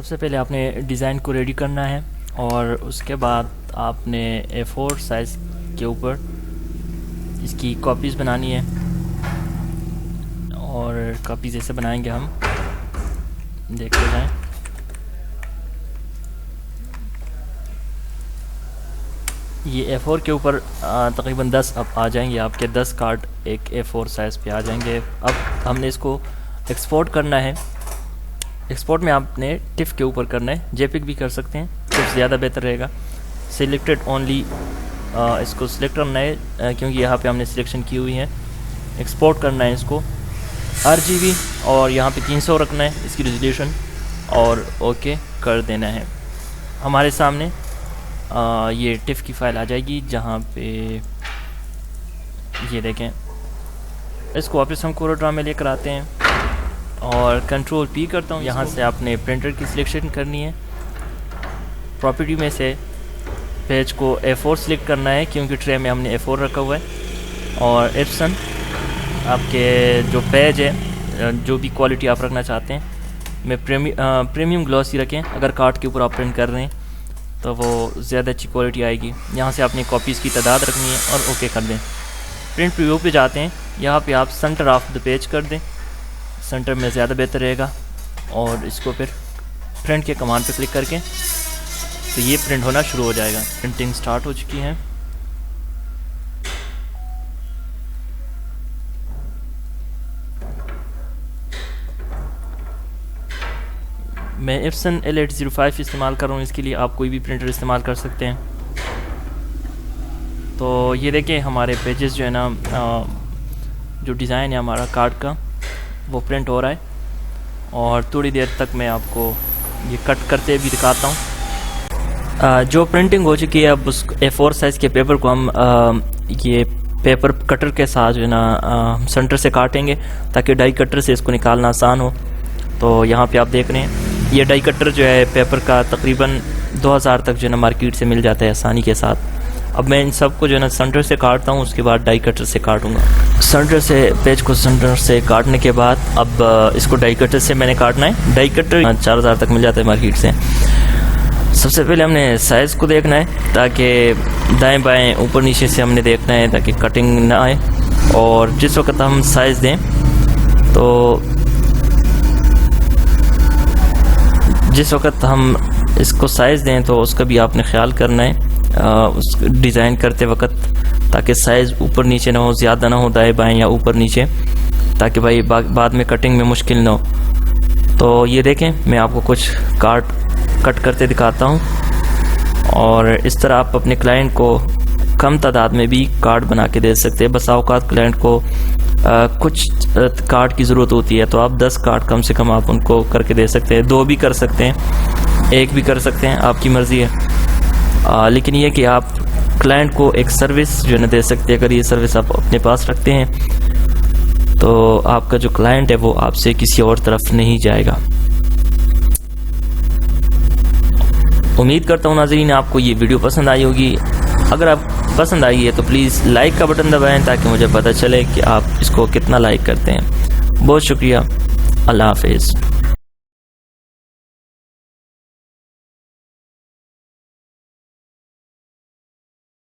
सबसे पहले आपने डिज़ाइन को रेडी करना है और उसके बाद आपने A4 साइज़ के ऊपर इसकी कॉपीज़ बनानी है। और कॉपीज़ ऐसे बनाएंगे हम, देखते जाएं। ये A4 के ऊपर तकरीबन 10 अब आ जाएंगे, आपके 10 कार्ड एक A4 साइज़ पे आ जाएंगे। अब हमने इसको एक्सपोर्ट करना है। एक्सपोर्ट में आपने टिफ के ऊपर करना है, जेपिग भी कर सकते हैं, टिफ ज़्यादा बेहतर रहेगा। सिलेक्टेड ओनली इसको सिलेक्ट करना है क्योंकि यहाँ पे हमने सिलेक्शन की हुई है। एक्सपोर्ट करना है इसको RGB और यहाँ पे 300 रखना है इसकी रेजोल्यूशन और ओके कर देना है। हमारे सामने ये टिफ की फ़ाइल आ जाएगी जहाँ पे ये देखें। इसको वापस हम कोरोड्रा में लेकर आते हैं और कंट्रोल P करता हूँ। यहाँ से आपने प्रिंटर की सिलेक्शन करनी है। प्रॉपर्टी में से पेज को A4 सिलेक्ट करना है क्योंकि ट्रे में हमने A4 रखा हुआ है। और एप्सन आपके जो पेज है, जो भी क्वालिटी आप रखना चाहते हैं, में प्रीमियम ग्लॉसी रखें। अगर कार्ड के ऊपर आप प्रिंट कर रहे हैं तो वो ज़्यादा अच्छी क्वालिटी आएगी। यहाँ से आपने कॉपीज़ की तादाद रखनी है और ओके कर दें। प्रिंट प्रीव्यू पे जाते हैं, यहाँ पे आप सेंटर ऑफ द पेज कर दें, सेंटर में ज़्यादा बेहतर रहेगा। और इसको फिर प्रिंट के कमांड पे क्लिक करके तो ये प्रिंट होना शुरू हो जाएगा। प्रिंटिंग स्टार्ट हो चुकी है। मैं एप्सन L805 इस्तेमाल कर रहा हूँ, इसके लिए आप कोई भी प्रिंटर इस्तेमाल कर सकते हैं। तो ये देखिए हमारे पेजेस जो है ना, जो डिज़ाइन है हमारा कार्ड का वो प्रिंट हो रहा है। और थोड़ी देर तक मैं आपको ये कट करते भी दिखाता हूँ। जो प्रिंटिंग हो चुकी है, अब उस A4 साइज़ के पेपर को हम ये पेपर कटर के साथ जो है ना सेंटर से काटेंगे ताकि डाई कटर से इसको निकालना आसान हो। तो यहाँ पे आप देख रहे हैं ये डाई कटर जो है पेपर का तकरीबन 2000 तक जो है ना मार्केट से मिल जाता है आसानी के साथ। अब मैं इन सब को जो है ना सेंटर से काटता हूँ, उसके बाद डाई कटर से काटूँगा। सेंटर से पेज को सेंटर से काटने के बाद अब इसको डाई कटर से मैंने काटना है। डाई कटर 4000 तक मिल जाता है मार्केट से। सबसे पहले हमने साइज़ को देखना है ताकि दाएं बाएं ऊपर नीचे से हमने देखना है ताकि कटिंग ना आए। और जिस वक्त हम साइज़ दें तो जिस वक्त हम इसको साइज़ दें तो उसका भी आपने ख्याल करना है उस डिज़ाइन करते वक्त, ताकि साइज़ ऊपर नीचे ना हो, ज़्यादा ना हो दाएं बाएं या ऊपर नीचे, ताकि भाई बाद में कटिंग में मुश्किल ना हो। तो ये देखें मैं आपको कुछ कार्ड कट करते दिखाता हूँ। और इस तरह आप अपने क्लाइंट को कम तादाद में भी कार्ड बना के दे सकते हैं। बस औक़ात क्लाइंट को कुछ कार्ड की ज़रूरत होती है तो आप 10 कार्ड कम से कम आप उनको करके दे सकते हैं। 2 भी कर सकते हैं, 1 भी कर सकते हैं, आपकी मर्ज़ी है। लेकिन ये कि आप क्लाइंट को एक सर्विस जो है ना दे सकते हैं। अगर ये सर्विस आप अपने पास रखते हैं तो आपका जो क्लाइंट है वो आपसे किसी और तरफ नहीं जाएगा। उम्मीद करता हूँ नाज़रीन आपको ये वीडियो पसंद आई होगी। अगर आप पसंद आई है तो प्लीज़ लाइक का बटन दबाएं ताकि मुझे पता चले कि आप इसको कितना लाइक करते हैं। बहुत शुक्रिया। अल्लाह हाफ़िज़।